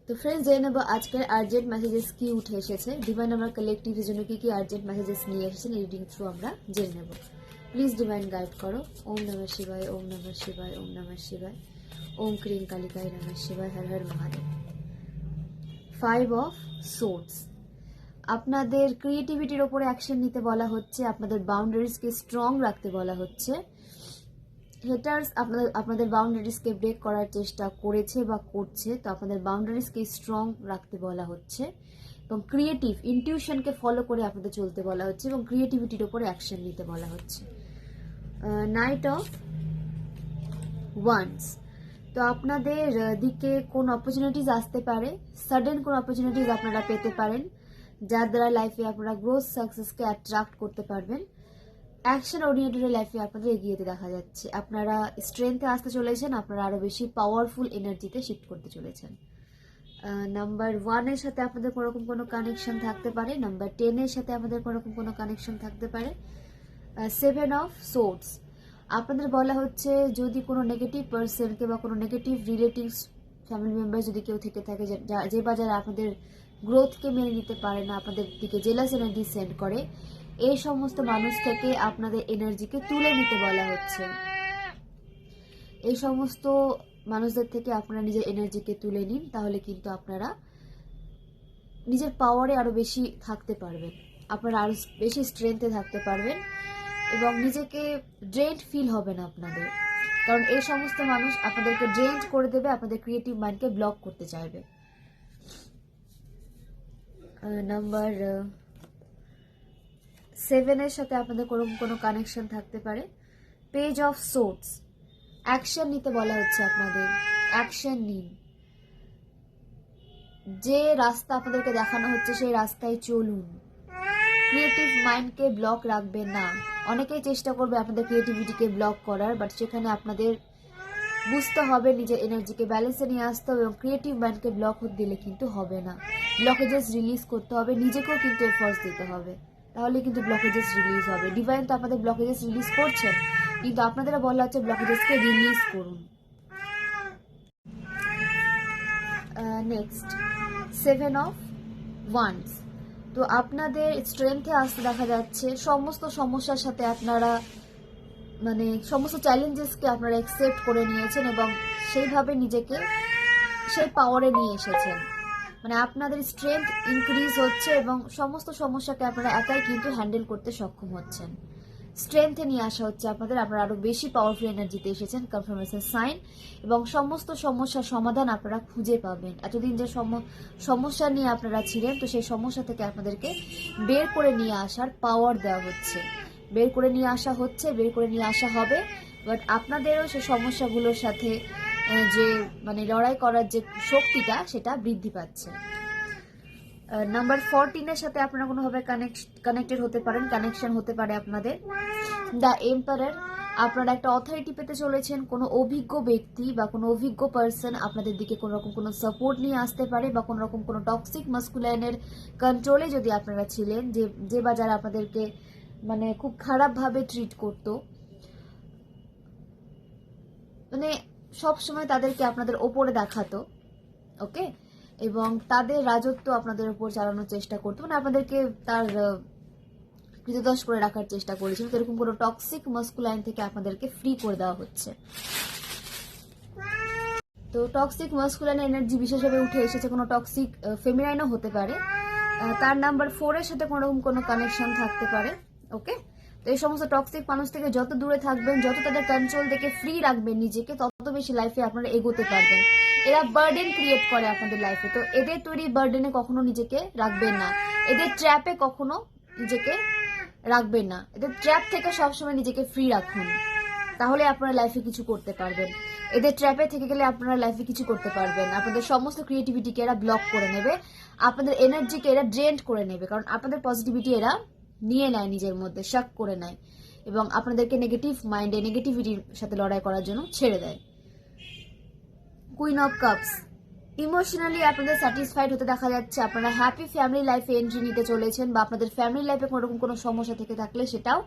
তো ফ্রেন্ডস, জেনে নেব আজকের আর্জেন্ট মেসেজেস কি উঠে এসেছে। ডিভাইন আমার কালেক্টিভের জন্য কি কি আর্জেন্ট মেসেজেস নিয়ে এসেছেন এই রিডিং থ্রু আমরা জেনে নেব। প্লিজ ডিভাইন গাইড করো। ওম নমঃ শিবায়, ওম নমঃ শিবায়, ওম নমঃ শিবায়, ওম ক্রিং কালিকায় নমঃ শিবায়, হর হর মহাদেব। 5 of swords. আপনাদের ক্রিয়েটিভিটির ওপরে অ্যাকশন নিতে বলা হচ্ছে, আপনাদের বাউন্ডারিজকে স্ট্রং রাখতে বলা হচ্ছে। হেটার্স আপনাদের বাউন্ডারিজকে ব্রেক করার চেষ্টা করেছে বা করছে, তো আপনাদের বাউন্ডারিজকে স্ট্রং রাখতে বলা হচ্ছে এবং ক্রিয়েটিভ ইনটিউশনকে ফলো করে আপনাদের চলতে বলা হচ্ছে এবং ক্রিয়েটিভিটির ওপরে অ্যাকশন নিতে বলা হচ্ছে। Night of wands. তো আপনাদের দিকে কোন অপরচুনিটিস আসতে পারে, সাডেন কোন অপরচুনিটিস আপনারা পেতে পারেন, যার দ্বারা লাইফে আপনারা গ্রোথ সাকসেসকে অ্যাট্রাক্ট করতে পারবেন। অ্যাকশন ওরিয়েন্টেড লাইফে আপনাদের এগিয়ে যেতে দেখা যাচ্ছে। আপনারা স্ট্রেংথে আসতে চলেছেন, আপনারা আরো বেশি পাওয়ারফুল এনার্জিতে শিফট করতে চলেছেন। নাম্বার 1 এর সাথে আপনাদের কোনোরকম কোনো কানেকশন থাকতে পারে, নাম্বার 10 এর সাথে আপনাদের কোনোরকম কোনো কানেকশন থাকতে পারে। 7 অফ সোর্ডস। আপনাদের বলা হচ্ছে যদি কোনো নেগেটিভ পার্সনকে বা কোনো নেগেটিভ রিলেটিভস ফ্যামিলি মেম্বার যদি কেউ থেকে থাকে যে বা যারা আপনাদের গ্রোথকে মেনে নিতে পারে না, আপনাদের দিকে জেলাস এনার্জি সেন্ড করে, এই সমস্ত মানুষ থেকে আপনাদের এনার্জিকে তুলে নিতে বলা হচ্ছে। এই সমস্ত মানুষদের থেকে আপনারা নিজের এনার্জিকে তুলে নিন, তাহলে কিন্তু আপনারা নিজের পাওয়ারে আরো বেশি থাকতে পারবেন, আপনারা আরো বেশি স্ট্রেংথে থাকতে পারবেন এবং নিজেকে ড্রেন্ড ফিল হবে না আপনাদের, কারণ এই সমস্ত মানুষ আপনাদেরকে ড্রেন্ড করে দেবে, আপনাদের ক্রিয়েটিভ মাইন্ডকে ব্লক করতে চাইবে। নাম্বার 7 এর সাথে আপনাদের কোনো কানেকশন থাকতে পারে। Page of swords. অ্যাকশন নিতে বলা হচ্ছে আপনাদের, অ্যাকশন নিন। যে রাস্তা আপনাদেরকে দেখানো হচ্ছে সেই রাস্তায় চলুন, ক্রিয়েটিভ মাইন্ডকে ব্লক রাখবেন না। অনেকেই চেষ্টা করবে আপনাদের ক্রিয়েটিভিটিকে ব্লক করার, বাট সেখানে আপনাদের বুঝতে হবে নিজের এনার্জিকে ব্যালেন্সে নিয়ে আসতে হবে এবং ক্রিয়েটিভ মাইন্ডকে ব্লক দিলে কিন্তু হবে না। ব্লকেজেস রিলিজ করতে হবে, নিজেকেও কিন্তু এফোর্টস দিতে হবে, তাহলে কিন্তু ব্লকেজেস রিলিজ হবে। ডিভাইন তো আপনাদের ব্লকেজেস রিলিজ করছেন, কিন্তু আপনাদের বলা হচ্ছে ব্লকেজেসকে রিলিজ করুন। Next 7 of wands. তো আপনাদের স্ট্রেংথে আসতে দেখা যাচ্ছে, সমস্ত সমস্যার সাথে আপনারা মানে সমস্ত চ্যালেঞ্জেসকে আপনারা অ্যাকসেপ্ট করে নিয়েছেন এবং সেইভাবে নিজেকে সেই পাওয়ারে নিয়ে এসেছেন। মানে আপনাদের স্ট্রেংথ ইনক্রিজ হচ্ছে এবং সমস্ত সমস্যাকে আপনারা একাই কিন্তু হ্যান্ডেল করতে সক্ষম হচ্ছেন। স্ট্রেংথে নিয়ে আসা হচ্ছে আপনাদের, আপনারা আরো বেশি পাওয়ারফুল এনার্জিতে এসেছেন, কনফার্মেশন সাইন, এবং সমস্ত সমস্যার সমাধান আপনারা খুঁজে পাবেন। এতদিন যে সমস্যা নিয়ে আপনারা ছিলেন, তো সেই সমস্যা থেকে আপনাদেরকে বের করে নিয়ে আসার পাওয়ার দেওয়া হচ্ছে, বের করে নিয়ে আসা হচ্ছে, বের করে নিয়ে আসা হবে। বাট আপনাদেরও সেই সমস্যাগুলোর সাথে যে মানে লড়াই করার যে শক্তিটা, সেটা বৃদ্ধি পাচ্ছে। নাম্বার 14 এর সাথে আপনারা কোনোভাবে কানেক্টেড হতে পারেন, কানেকশন হতে পারে আপনাদের। The emperor. আপনারা একটা অথরিটি পেতে চলেছেন, কোনো অভিজ্ঞ ব্যক্তি বা কোনো অভিজ্ঞ পার্সন আপনাদের দিকে কোনো রকম কোনো সাপোর্ট নিয়ে আসতে পারে, বা কোনো রকম কোনো টক্সিক মাস্কুলাইনের কন্ট্রোলে যদি আপনারা ছিলেন, যে বা যারা আপনাদেরকে মানে খুব খারাপভাবে ট্রিট করতো, মানে সব সময় তাদেরকে আপনাদের ওপরে দেখাতো, ওকে, এবং তাদের রাজত্ব আপনাদের উপর চালানোর চেষ্টা করতো, মানে আপনাদেরকে তার কৃতদাস করে রাখার চেষ্টা করেছিল। এরকম কোনো টক্সিক মাস্কুলাইন থেকে আপনাদেরকে ফ্রি করে দেওয়া হচ্ছে। তো টক্সিক মাস্কুলাইন এনার্জি বিশেষভাবে উঠে এসেছে, কোনো টক্সিক ফেমিনাইনও হতে পারে। তার নাম্বার 4 এর সাথে কোনো কানেকশন থাকতে পারে, ওকে। তো এই সমস্ত টক্সিক মানুষ থেকে যত দূরে থাকবেন, যত তাদের কন্ট্রোল থেকে ফ্রি রাখবেন নিজেকে, তত বেশি লাইফে আপনারা এগোতে পারবেন। এরা বার্ডেন ক্রিয়েট করে আপনাদের লাইফে, তো এদের তৈরি বার্ডেনে কখনো নিজেকে রাখবেন না, এদের ট্র্যাপে কখনো নিজেকে রাখবেন না, এদের ট্র্যাপ থেকে সবসময় নিজেকে ফ্রি রাখুন, তাহলে আপনারা লাইফে কিছু করতে পারবেন। এদের ট্র্যাপে থেকে গেলে আপনারা লাইফে কিছু করতে পারবেন, আপনাদের সমস্ত ক্রিয়েটিভিটিকে এরা ব্লক করে নেবে, আপনাদের এনার্জিকে এরা ড্রেন্ড করে নেবে, কারণ আপনাদের পজিটিভিটি এরা নিয়ে নেয়, নিজের মধ্যে শাক করে নেয় এবং আপনাদেরকে নেগেটিভ মাইন্ডে নেগেটিভিটির সাথে লড়াই করার জন্য ছেড়ে দেয়। Queen of cups. ইমোশনালি আপনাদের স্যাটিসফাইড হতে দেখা যাচ্ছে, আপনারা হ্যাপি ফ্যামিলি লাইফে এন্ট্রি নিতে চলেছেন, বা আপনাদের ফ্যামিলি লাইফে কোনোরকম কোনো সমস্যা থেকে থাকলে সেটাও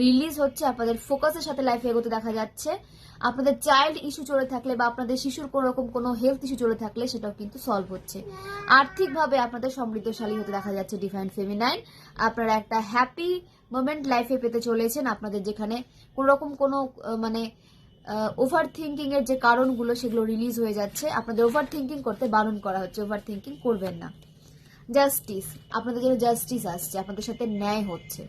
রিলিজ হচ্ছে, আপনাদের ফোকাসের সাথে লাইফে এগোতে দেখা যাচ্ছে। আপনাদের চাইল্ড ইস্যু চলে থাকলে বা আপনাদের শিশুর কোনো রকম কোনো হেলথ ইস্যু চলে থাকলে সেটাও কিন্তু সলভ হচ্ছে। আর্থিকভাবে আপনাদের সমৃদ্ধশালী হতে দেখা যাচ্ছে ডিভাইন ফেমিনাইন। আপনারা একটা হ্যাপি মোমেন্ট লাইফে পেতে চলেছেন, আপনাদের যেখানে কোনো রকম কোনো মানে ওভার থিঙ্কিং এর যে কারণগুলো সেগুলো রিলিজ হয়ে যাচ্ছে। আপনাদের ওভার থিঙ্কিং করতে বারণ করা হচ্ছে, ওভার থিঙ্কিং করবেন না। জাস্টিস, আপনাদের জন্য জাস্টিস আসছে, আপনাদের সাথে ন্যায় হচ্ছে।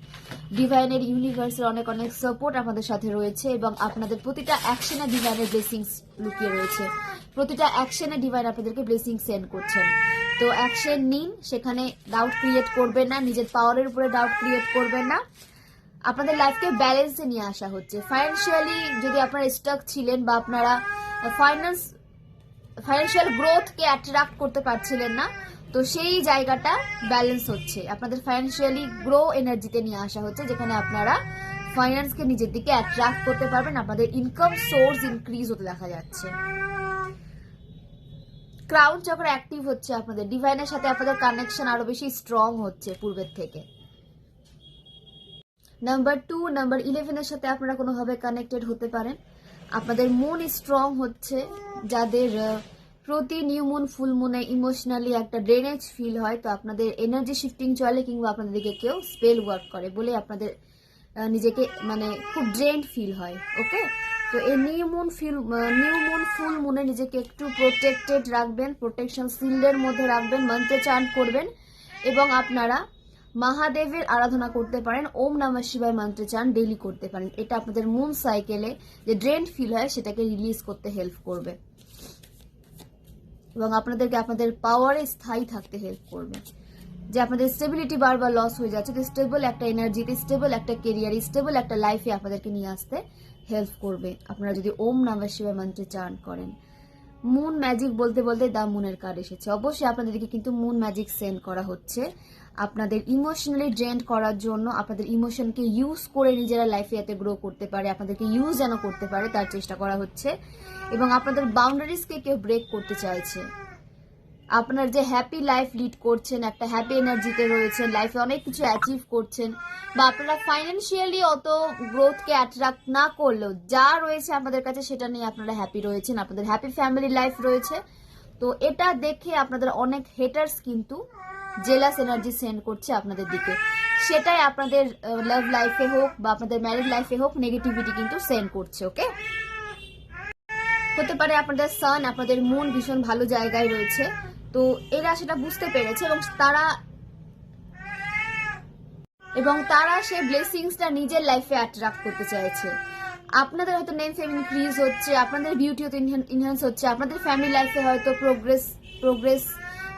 ডিভাইনের ইউনিভার্সের অনেক অনেক সাপোর্ট আপনাদের সাথে রয়েছে এবং আপনাদের প্রতিটা অ্যাকশনে ডিভাইনের ব্লেসিংস লুকিয়ে রয়েছে। প্রতিটা অ্যাকশনে ডিভাইন আপনাদেরকে ব্লেসিং সেন্ড করছেন। তো অ্যাকশন নিন, সেখানে ডাউট ক্রিয়েট করবেন না, নিজের পাওয়ারের উপরে ডাউট ক্রিয়েট করবেন না। আপনাদের লাইফকে ব্যালেন্সে নিয়ে আসা হচ্ছে। ফাইন্যান্সিয়ালি যদি আপনারা স্টাক ছিলেন বা আপনারা ফাইন্যান্সিয়াল গ্রোথকে অ্যাট্রাক্ট করতে পারছিলেন না, তো সেই জায়গাটা ব্যালেন্স হচ্ছে। আপনাদের ফাইন্যান্সিয়ালি গ্রো এনার্জিতে নিয়ে আসা হচ্ছে, যেখানে আপনারা ফাইন্যান্সকে নিজের দিকে অ্যাট্রাক্ট করতে পারবেন। আপনাদের ইনকাম সোর্স ইনক্রিজ হতে দেখা যাচ্ছে। ক্রাউন চক্র অ্যাক্টিভ হচ্ছে, আপনাদের ডিভাইনের সাথে আপনাদের কানেকশন আরো বেশি স্ট্রং হচ্ছে পূর্বের থেকে। নাম্বার 2, নাম্বার 11 এর সাথে আপনারা কোনোভাবে কানেক্টেড হতে পারেন। আপনাদের মন স্ট্রং হচ্ছে, যাদের প্রতি নিউ মুন ফুল মুনে ইমোশনালি একটা ড্রেনেজ ফিল হয়, তো আপনাদের এনার্জি শিফটিং চলে কিংবা আপনাদের দিকে কেউ স্পেল ওয়ার্ক করে বলে আপনাদের নিজেকে মানে খুব ড্রেন্ড ফিল হয়। ওকে, তো এই নিউ মুন ফুল মুনে নিজেকে একটু প্রোটেক্টেড রাখবেন, প্রোটেকশন শিল্ডের মধ্যে রাখবেন, মন্ত্র চান্ট করবেন এবং আপনারা মহাদেবের আরাধনা করতে পারেন। ওম নমঃ শিবায় মন্ত্র চান ডেইলি করতে পারেন। এটা আপনাদের মুন সাইকেলে যে ড্রেন্ড ফিল হয় সেটাকে রিলিজ করতে হেল্প করবে এবং আপনাদেরকে আপনাদের পাওয়ারে স্থায়ী থাকতে হেল্প করবে। যে আপনাদের স্টেবিলিটি বারবার লস হয়ে যাচ্ছে, তো স্টেবল একটা এনার্জিতে, স্টেবল একটা কেরিয়ার, স্টেবল একটা লাইফে আপনাদেরকে নিয়ে আসতে হেল্প করবে আপনারা যদি ওম নমঃ শিবায় মন্ত্রে চান করেন। মুন ম্যাজিক বলতে বলতে দা মুনের কার্ড এসেছে। অবশ্যই আপনাদেরকে কিন্তু মুন ম্যাজিক সেন্ড করা হচ্ছে আপনাদের ইমোশনালি ড্রেন্ড করার জন্য, আপনাদের ইমোশনকে ইউজ করে নিজেরা লাইফে এতে গ্রো করতে পারে, আপনাদেরকে ইউজ যেন করতে পারে তার চেষ্টা করা হচ্ছে এবং আপনাদের বাউন্ডারিজকে কেউ ব্রেক করতে চাইছে। আপনার যে হ্যাপি লাইফ লিড করছেন, একটা হ্যাপি এনার্জিতে রয়েছেন, লাইফে অনেক কিছু অ্যাচিভ করছেন বা আপনারা ফাইন্যান্সিয়ালি অত গ্রোথকে অ্যাট্রাক্ট না করলেও যা রয়েছে আপনাদের কাছে সেটা নিয়ে আপনারা হ্যাপি রয়েছেন, আপনাদের হ্যাপি ফ্যামিলি লাইফ রয়েছে। তো এটা দেখে আপনাদের অনেক হেটার্স কিন্তু জেলাস এনার্জি সেন্ড করছে আপনাদের দিকে। সেটাই আপনাদের লাভ লাইফে হোক বা আপনাদের ম্যারিড লাইফে হোক নেগেটিভিটি কিন্তু সেন্ড করছে। ওকে, হতে পারে আপনাদের সান, আপনাদের মুন ভীষণ ভালো জায়গায় রয়েছে, তো এরা সেটা বুঝতে পেরেছে এবং তারা সেই ব্লেসিংসটা নিজের লাইফে অ্যাট্রাক্ট করতে চাইছে। আপনাদের হয়তো নেম ফেম ইনক্রিজ হচ্ছে, আপনাদের বিউটি হয়তো ইনহ্যান্স হচ্ছে, আপনাদের ফ্যামিলি লাইফে হয়তো প্রোগ্রেস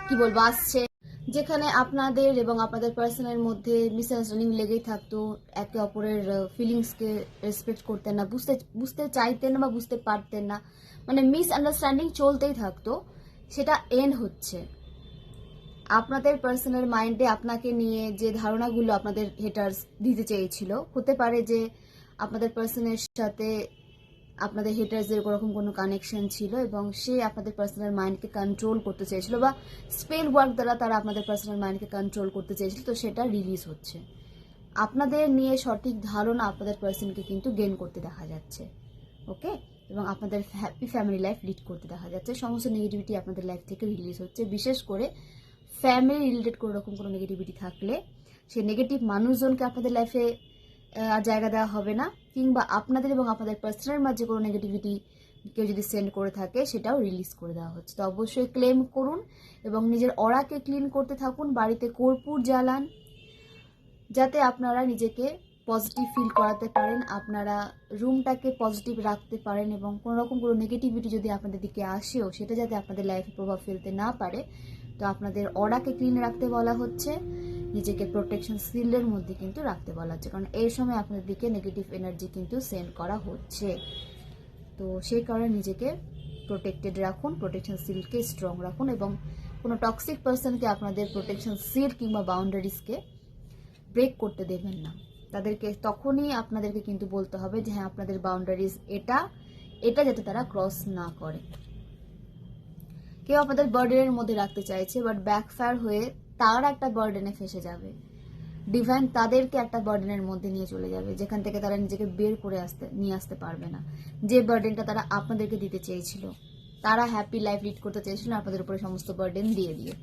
কি বলবো আসছে, যেখানে আপনাদের এবং আপনাদের পার্সনের মধ্যে মিসআন্ডারস্ট্যান্ডিং লেগেই থাকতো, একে অপরের ফিলিংসকে রেসপেক্ট করতেন না, বুঝতে চাইতেন না বা বুঝতে পারতেন না, মানে মিসআন্ডারস্ট্যান্ডিং চলতেই থাকতো, সেটা এন্ড হচ্ছে। আপনাদের পার্সোনাল মাইন্ডে আপনাকে নিয়ে যে ধারণাগুলো আপনাদের হেটার্স দিতে চেয়েছিল, হতে পারে যে আপনাদের পার্সনের সাথে আপনাদের হেটার্সদের ওরকম কোনো কানেকশন ছিল এবং সে আপনাদের পার্সোনাল মাইন্ডকে কন্ট্রোল করতে চেয়েছিল বা স্পেল ওয়ার্ক দ্বারা তারা আপনাদের পার্সোনাল মাইন্ডকে কন্ট্রোল করতে চেয়েছিল, তো সেটা রিলিজ হচ্ছে। আপনাদের নিয়ে সঠিক ধারণা আপনাদের পার্সনকে কিন্তু গেইন করতে দেখা যাচ্ছে। ওকে, এবং আপনাদের হ্যাপি ফ্যামিলি লাইফ লিড করতে দেখা যাচ্ছে। সমস্ত নেগেটিভিটি আপনাদের লাইফ থেকে রিলিজ হচ্ছে। বিশেষ করে ফ্যামিলি রিলেটেড কোনো রকম কোনো নেগেটিভিটি থাকলে সেই নেগেটিভ মানুষজনকে আপনাদের লাইফে আর জায়গা দেওয়া হবে না, কিংবা আপনাদের এবং আপনাদের পার্সোনাল মাঝে কোনো নেগেটিভিটি কেউ যদি সেন্ড করে থাকে সেটাও রিলিজ করে দেওয়া হচ্ছে। তো অবশ্যই ক্লেম করুন এবং নিজের অরাকে ক্লিন করতে থাকুন, বাড়িতে কর্পূর জ্বালান, যাতে আপনারা নিজেকে পজিটিভ ফিল করাতে পারেন, আপনারা রুমটাকে পজিটিভ রাখতে পারেন এবং কোনো রকম কোনো নেগেটিভিটি যদি আপনাদের দিকে আসেও সেটা যাতে আপনাদের লাইফে প্রভাব ফেলতে না পারে। তো আপনাদের অরাকে ক্লিন রাখতে বলা হচ্ছে, নিজেকে প্রোটেকশন শিল্ডের মধ্যে কিন্তু রাখতে বলা হচ্ছে, কারণ এই সময় আপনাদের দিকে নেগেটিভ এনার্জি কিন্তু সেন্ড করা হচ্ছে। তো সেই কারণে নিজেকে প্রোটেক্টেড রাখুন, প্রোটেকশন শিল্ডকে স্ট্রং রাখুন এবং কোনো টক্সিক পার্সনকে আপনাদের প্রোটেকশন শিল্ড কিংবা বাউন্ডারিজকে ব্রেক করতে দেবেন না। তাদেরকে তখনই আপনাদেরকে কিন্তু বলতে হবে যে হ্যাঁ আপনাদের বাউন্ডারিজ এটা যাতে তারা ক্রস না করে। কেউ আপনাদের বার্ডেনের মধ্যে রাখতে চাইছে বাট ব্যাকফায়ার হয়ে তার একটা বার্ডেনে ফেসে যাবে। ডিভাইন তাদেরকে একটা বার্ডেনের মধ্যে নিয়ে চলে যাবে, যেখান থেকে তারা নিজেকে বের করে নিয়ে আসতে পারবে না। যে বার্ডেনটা তারা আপনাদেরকে দিতে চেয়েছিল, তারা হ্যাপি লাইফ লিড করতে চেয়েছিল আপনাদের উপরে সমস্ত বার্ডেন দিয়ে দিয়ে,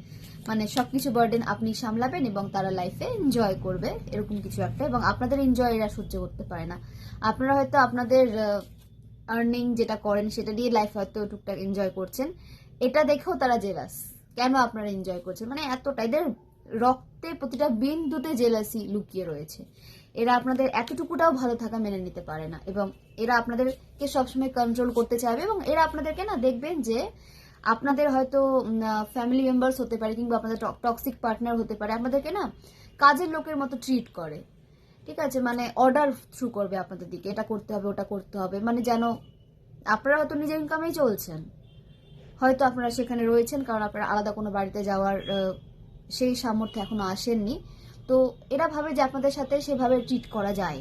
মানে সবকিছু বার্ডেন আপনি সামলাবেন এবং তারা লাইফে এনজয় করবে, এরকম কিছু একটা। এবং আপনাদের এনজয় এরা সহ্য করতে পারে না। আপনারা হয়তো আপনাদের আর্নিং যেটা করেন সেটা দিয়ে লাইফ হয়তো টুকটাক এনজয় করছেন, এটা দেখেও তারা জেলাস, কেন আপনারা এনজয় করছেন, মানে এতটা এদের রক্তে প্রতিটা বিন্দুতে জেলাসি লুকিয়ে রয়েছে। এরা আপনাদের এতটুকুটাও ভালো থাকা মেনে নিতে পারে না, এবং এরা আপনাদেরকে সবসময় কন্ট্রোল করতে চাইবে। এবং এরা আপনাদেরকে না, দেখবেন যে আপনাদের হয়তো ফ্যামিলি মেম্বার্স হতে পারে কিংবা আপনাদের টক্সিক পার্টনার হতে পারে, আপনাদেরকে না কাজের লোকের মতো ট্রিট করে, ঠিক আছে, মানে অর্ডার থ্রু করবে আপনাদের দিকে, এটা করতে হবে ওটা করতে হবে, মানে যেন আপনারা হয়তো নিজের ইনকামেই চলছেন, হয়তো আপনারা সেখানে রয়েছেন কারণ আপনারা আলাদা কোনো বাড়িতে যাওয়ার সেই সামর্থ্য এখনো আসেননি, তো এরা ভাবে যে আপনাদের সাথে সেভাবে ট্রিট করা যায়,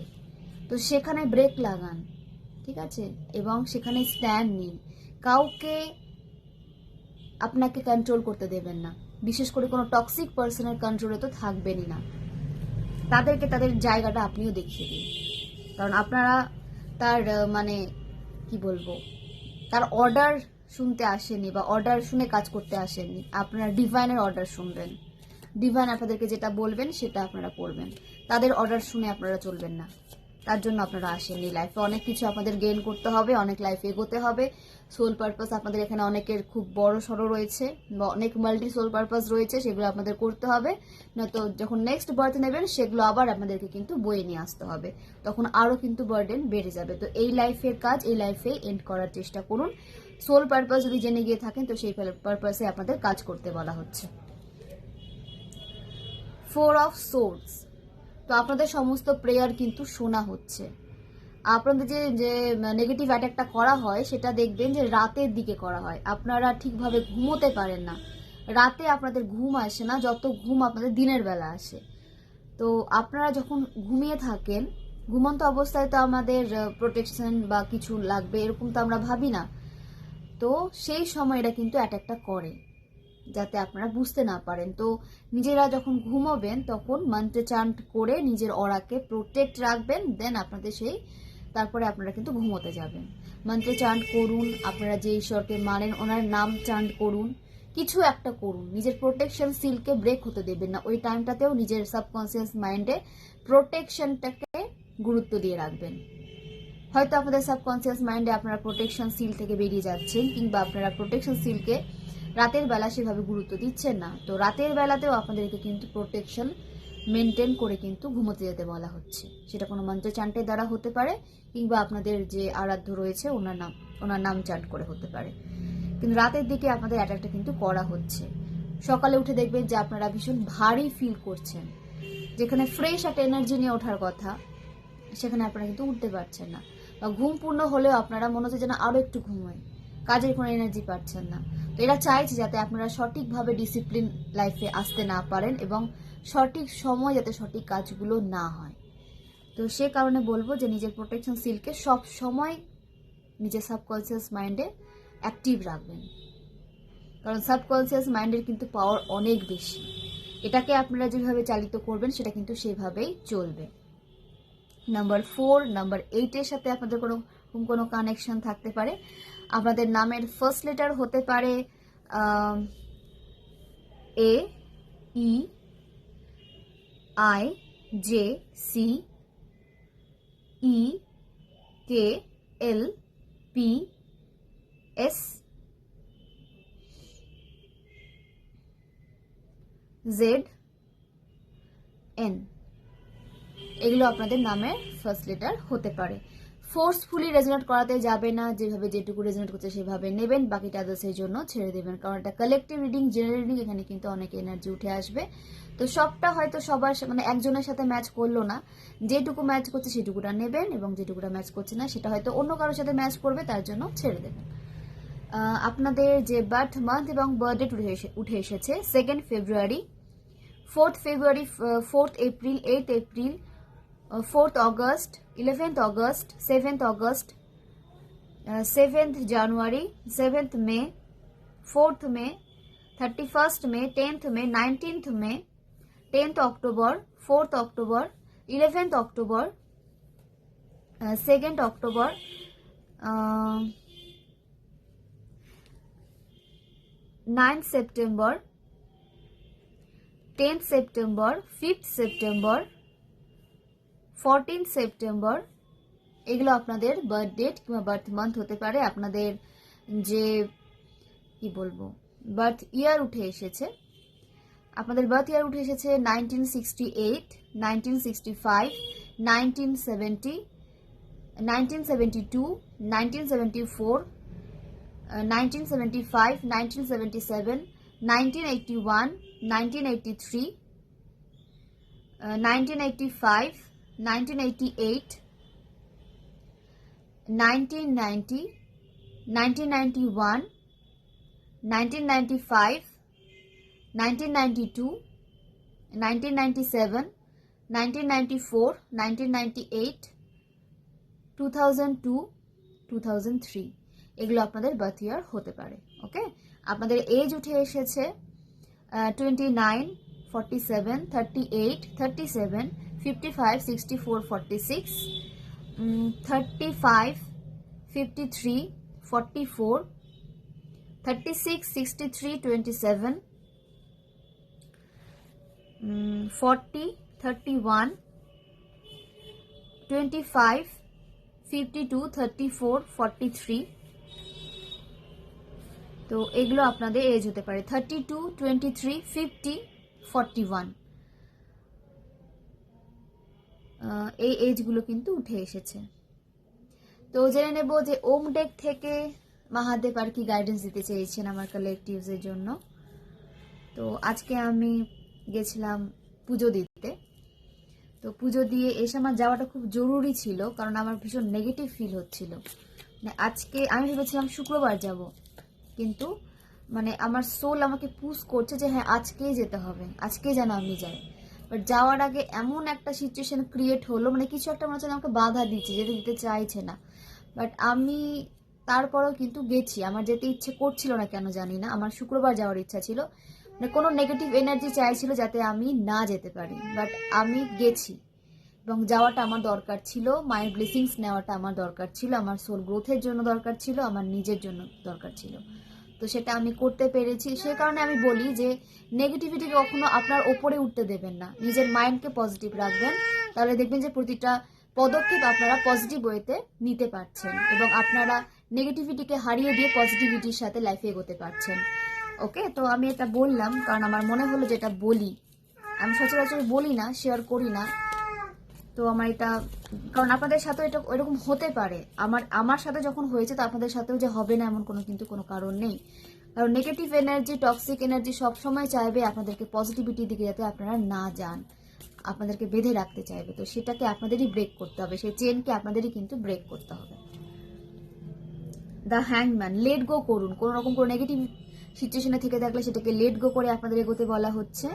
তো সেখানে ব্রেক লাগান, ঠিক আছে, এবং সেখানে স্ট্যান্ড নিন। কাউকে আপনাকে কন্ট্রোল করতে দেবেন না, বিশেষ করে কোনো টক্সিক পার্সনের কন্ট্রোলে তো থাকবেনই না। তাদেরকে তাদের জায়গাটা আপনিও দেখিয়ে দিন, কারণ আপনারা তার মানে কি বলবো, তার অর্ডার শুনতে আসেনি বা অর্ডার শুনে কাজ করতে আসেননি, আপনারা ডিভাইনের অর্ডার শুনবেন। ডিভাইন আপনাদেরকে যেটা বলবেন সেটা আপনারা করবেন, তাদের অর্ডার শুনে আপনারা চলবেন না। তার জন্য আপনারা আসেননি। লাইফে অনেক কিছু আপনাদের গেইন করতে হবে, অনেক লাইফে এগোতে হবে। সোল পারপাস আপনাদের এখানে অনেকের খুব বড় সড়ো রয়েছে বা অনেক মাল্টি সোল পারপাস রয়েছে, সেগুলো আপনাদের করতে হবে, নয়তো যখন নেক্সট বার্থ নেবেন সেগুলো আবার আপনাদেরকে কিন্তু বয়ে নিয়ে আসতে হবে, তখন আরও কিন্তু বার্ডেন বেড়ে যাবে। তো এই লাইফের কাজ এই লাইফে এন্ড করার চেষ্টা করুন। সোল পারপাস যদি জেনে গিয়ে থাকেন তো সেই পারপাসে আপনাদের কাজ করতে বলা হচ্ছে। 4 অফ সোর্ডস, তো আপনাদের সমস্ত প্রেয়ার কিন্তু শোনা হচ্ছে। আপনাদের যে নেগেটিভ অ্যাটাকটা করা হয় সেটা দেখবেন যে রাতের দিকে করা হয়, আপনারা ঠিকভাবে ঘুমোতে পারেন না, রাতে আপনাদের ঘুম আসে না যত ঘুম আপনাদের দিনের বেলা আসে। তো আপনারা যখন ঘুমিয়ে থাকেন, ঘুমন্ত অবস্থায় তো আমাদের প্রোটেকশন বা কিছু লাগবে এরকম তো আমরা ভাবি না, তো সেই সময় এটা কিন্তু অ্যাটাকটা করে যাতে আপনারা বুঝতে না পারেন। তো নিজেরা যখন ঘুমোবেন তখন মন্ত্র চান্ট করে নিজের অরাকে প্রোটেক্ট রাখবেন, দেন আপনাদের তারপরে আপনারা কিন্তু ঘুমোতে যাবেন। মন্ত্র চান্ট করুন, আপনারা যে ঈশ্বরকে মানেন ওনার নাম চান্ট করুন, কিছু একটা করুন, নিজের প্রোটেকশন সিলকে ব্রেক হতে দেবেন না। ওই টাইমটাতেও নিজের সাবকনসিয়াস মাইন্ডে প্রোটেকশনটাকে গুরুত্ব দিয়ে রাখবেন। হয়তো আপনাদের সাবকনসিয়াস মাইন্ডে আপনারা প্রোটেকশন সিল থেকে বেরিয়ে যাচ্ছেন, কিংবা আপনারা প্রোটেকশন সিলকে রাতের বেলা সেভাবে গুরুত্ব দিচ্ছেন না, তো রাতের বেলাতেও আপনাদেরকে কিন্তু প্রোটেকশন মেনটেন করে কিন্তু ঘুমোতে যেতে বলা হচ্ছে। সেটা কোনো মন্ত্র চান্টের দ্বারা হতে পারে, কিংবা আপনাদের যে আরাধ্য রয়েছে ওনার নাম চান্ট করে হতে পারে, কিন্তু রাতের দিকে আপনাদের অ্যাটাকটা কিন্তু করা হচ্ছে। সকালে উঠে দেখবেন যে আপনারা ভীষণ ভারী ফিল করছেন, যেখানে ফ্রেশ একটা এনার্জি নিয়ে ওঠার কথা সেখানে আপনারা কিন্তু উঠতে পারছেন না, বা ঘুম পূর্ণ হলেও আপনারা মনে হচ্ছে যেন আরও একটু ঘুমোয়, কাজের কোনো এনার্জি পাচ্ছেন না। তো এরা চাইছে যাতে আপনারা সঠিকভাবে ডিসিপ্লিন লাইফে আসতে না পারেন এবং সঠিক সময় যাতে সঠিক কাজগুলো না হয়। তো সে কারণে বলবো যে নিজের প্রোটেকশন সিলকে সব সময় নিজের সাবকনসিয়াস মাইন্ডে অ্যাক্টিভ রাখবেন, কারণ সাবকনসিয়াস মাইন্ডের কিন্তু পাওয়ার অনেক বেশি। এটাকে আপনারা যেভাবে চালিত করবেন সেটা কিন্তু সেভাবেই চলবে। নাম্বার 4, নাম্বার 8-এর সাথে আপনাদের কোনো কানেকশন থাকতে পারে। আপনাদের নামের ফার্স্ট লেটার হতে পারে A, E, I, J, C, E, K, L, P, S, Z, N, এগুলো আপনাদের নামের ফার্স্ট লেটার হতে পারে। ফোর্সফুলি রেজোনেট করাতে যাবে না, যেভাবে যেটুকু রেজোনেট করছে সেভাবে নেবেন, বাকিটা আদার্সের জন্য ছেড়ে দেবেন, কারণ এটা কালেকটিভ রিডিং, জেনারেল রিডিং, এখানে কিন্তু অনেক এনার্জি উঠে আসবে। তো সবটা হয়তো সবার মানে একজনের সাথে ম্যাচ করলো না, যেটুকু ম্যাচ করছে সেটুকুটা নেবেন, এবং যেটুকুটা ম্যাচ করছে না সেটা হয়তো অন্য কারোর সাথে ম্যাচ করবে, তার জন্য ছেড়ে দেবেন। আপনাদের যে বার্থ মান্থ এবং বার্থডেট উঠে এসেছে 2nd ফেব্রুয়ারি, 4th ফেব্রুয়ারি, 4th April, 8th April, 4th August, 11th August, 7th August, 7th জানুয়ারি, 7th মে, 4th মে, 31st মে, 10th মে, 19th মে, 10th October, 4th October, 11th October, 2nd October, 9th September, 10th September, 5th September, 14th September, এগুলো আপনাদের birth date কিংবা birth month হতে পারে। আপনাদের যে কি বলবো birth ইয়ার উঠে এসেছে, আপনাদের বার্থ ইয়ার উঠে এসেছে 1968, 1965, 1970, 1972, 1974, 1975, 1977, 1981, 1983, 1985, 1988, 1990, 1991, 1995, 1992, 1997, 1994, 1998, 2002, 2003, এগুলো আপনাদের বার্থ ইয়ার হতে পারে। ওকে, আপনাদের এজ উঠে এসেছে 29, 47, 38, 37, 55, 64, 46, 35, 53, 44, 36, 63, 27, 40, 31, 25, 52, 34, 43, তো এগুলো আপনাদের এজ হতে পারে 32, 23, 50, 41, এই এজগুলো কিন্তু উঠে এসেছে। তো জেনে নেব যে ওম ডেক থেকে মহাদেব আর কি গাইডেন্স দিতে চেয়েছেন আমার কালেকটিভসের জন্য। তো আজকে আমি গেছিলাম পুজো দিতে, তো পুজো দিয়ে এসে আমার যাওয়াটা খুব জরুরি ছিল, কারণ আমার ভীষণ নেগেটিভ ফিল হচ্ছিল। মানে আজকে আমি ভেবেছিলাম শুক্রবার যাব, কিন্তু মানে আমার সোল আমাকে পুশ করছে যে হ্যাঁ আজকেই যেতে হবে, আজকে যেন আমি যাই। বাট যাওয়ার আগে এমন একটা সিচুয়েশন ক্রিয়েট হলো, মানে কিছু একটা মনে হচ্ছে আমাকে বাধা দিচ্ছে, যেতে দিতে চাইছে না। বাট আমি তারপরেও কিন্তু গেছি, আমার যেতে ইচ্ছে করছিল না কেন জানি না, আমার শুক্রবার যাওয়ার ইচ্ছা ছিল, মানে কোনো নেগেটিভ এনার্জি চাইছিল যাতে আমি না যেতে পারি। বাট আমি গেছি এবং যাওয়াটা আমার দরকার ছিল, মায়ের ব্লেসিংস নেওয়াটা আমার দরকার ছিল, আমার সোল গ্রোথের জন্য দরকার ছিল, আমার নিজের জন্য দরকার ছিল। তো সেটা আমি করতে পেরেছি। সে কারণে আমি বলি যে নেগেটিভিটিকে কখনো আপনার ওপরে উঠতে দেবেন না, নিজের মাইন্ডকে পজিটিভ রাখবেন, তাহলে দেখবেন যে প্রতিটা পদক্ষেপ আপনারা পজিটিভ ওয়েতে নিতে পারছেন এবং আপনারা নেগেটিভিটিকে হারিয়ে দিয়ে পজিটিভিটির সাথে লাইফে এগোতে পারছেন। ওকে, তো আমি এটা বললাম কারণ আমার মনে হলো যেটা বলি, আমি সচরাচর বলি না, শেয়ার করি না, তো আমার এটা, কারণ আপনাদের সাথেও এটা এরকম হতে পারে, আমার সাথে যখন হয়েছে তো আপনাদের সাথেও যে হবে না এমন কোনো কারণ নেই। কারণ নেগেটিভ এনার্জি, টক্সিক এনার্জি সবসময় চাইবে আপনাদেরকে পজিটিভিটির দিকে যাতে আপনারা না যান, আপনাদেরকে বেঁধে রাখতে চাইবে। তো সেটাকে আপনাদেরই ব্রেক করতে হবে, সেই চেনকে আপনাদেরই কিন্তু ব্রেক করতে হবে। দ্য হ্যাংম্যান, লেট গো করুন, কোনো রকম কোনো নেগেটিভ সিচুয়েশনে থেকে থাকলে সেটাকে লেট গো করে আপনাদের এগোতে বলা হচ্ছে।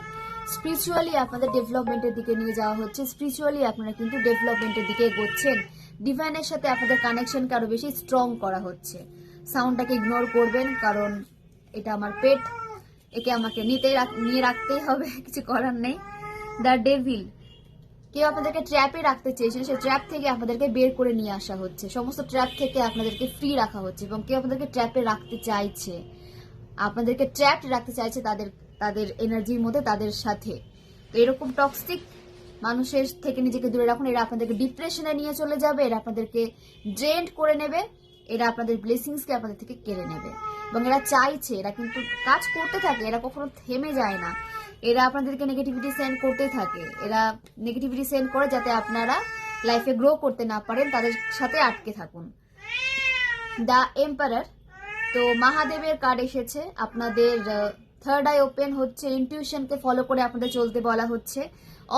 স্পিরিচুয়ালি আপনাদের ডেভেলপমেন্টের দিকে নিয়ে যাওয়া হচ্ছে, স্পিরিচুয়ালি আপনারা কিন্তু ডেভেলপমেন্টের দিকে এগোচ্ছেন, ডিভাইনের সাথে আপনাদের কানেকশনকে আরো বেশি স্ট্রং করা হচ্ছে। সাউন্ডটাকে ইগনোর করবেন, কারণ এটা আমার পেট, একে আমাকে নিয়ে রাখতেই হবে, কিছু করার নেই। দ্য ডেভিল, কেউ আপনাদেরকে ট্র্যাপে রাখতে চেয়েছিল, সেই ট্র্যাপ থেকে আপনাদেরকে বের করে নিয়ে আসা হচ্ছে, সমস্ত ট্র্যাপ থেকে আপনাদেরকে ফ্রি রাখা হচ্ছে। এবং কেউ আপনাদেরকে ট্র্যাপে রাখতে চাইছে, আপনাদেরকে ট্র্যাপ রাখতে চাইছে তাদের এনার্জির মধ্যে, তাদের সাথে। তো এরকম টক্সিক মানুষের থেকে নিজেকে দূরে রাখুন, এরা আপনাদেরকে ডিপ্রেশনে নিয়ে চলে যাবে, এরা আপনাদেরকে ড্রেন্ড করে নেবে, এরা আপনাদের ব্লেসিংসকে আপনাদের থেকে কেড়ে নেবে। এবং এরা চাইছে, এরা কিন্তু কাজ করতে থাকে, এরা কখনো থেমে যায় না, এরা আপনাদেরকে নেগেটিভিটি সেন্ড করতে থাকে, এরা নেগেটিভিটি সেন্ড করে যাতে আপনারা লাইফে গ্রো করতে না পারেন, তাদের সাথে আটকে থাকুন। দ্য এম্পারার, তো মহাদেবের কার্ড এসেছে, আপনাদের থার্ড আই ওপেন হচ্ছে, ইনটিউশনকে ফলো করে আপনাদের চলতে বলা হচ্ছে,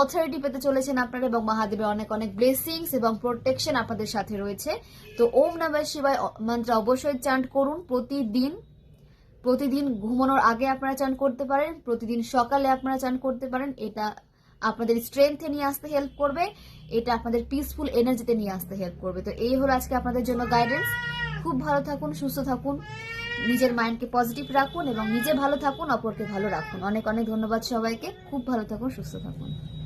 অথরিটি পেতে চলেছেন আপনারা এবং মহাদেবের অনেক অনেক ব্লেসিংস এবং প্রোটেকশন আপনাদের সাথে রয়েছে। তো ওম নমঃ শিবায় মন্ত্র অবশ্যই চান্ট করুন প্রতিদিন ঘুমানোর আগে আপনারা চান করতে পারেন, প্রতিদিন সকালে আপনারা চান করতে পারেন। এটা আপনাদের স্ট্রেংথে নিয়ে আসতে হেল্প করবে, এটা আপনাদের পিসফুল এনার্জিতে নিয়ে আসতে হেল্প করবে। তো এই হলো আজকে আপনাদের জন্য গাইডেন্স। খুব ভালো থাকুন, সুস্থ থাকুন, নিজের মাইন্ডকে পজিটিভ রাখুন এবং নিজে ভালো থাকুন, অপরকে ভালো রাখুন। অনেক অনেক ধন্যবাদ সবাইকে। খুব ভালো থাকুন, সুস্থ থাকুন।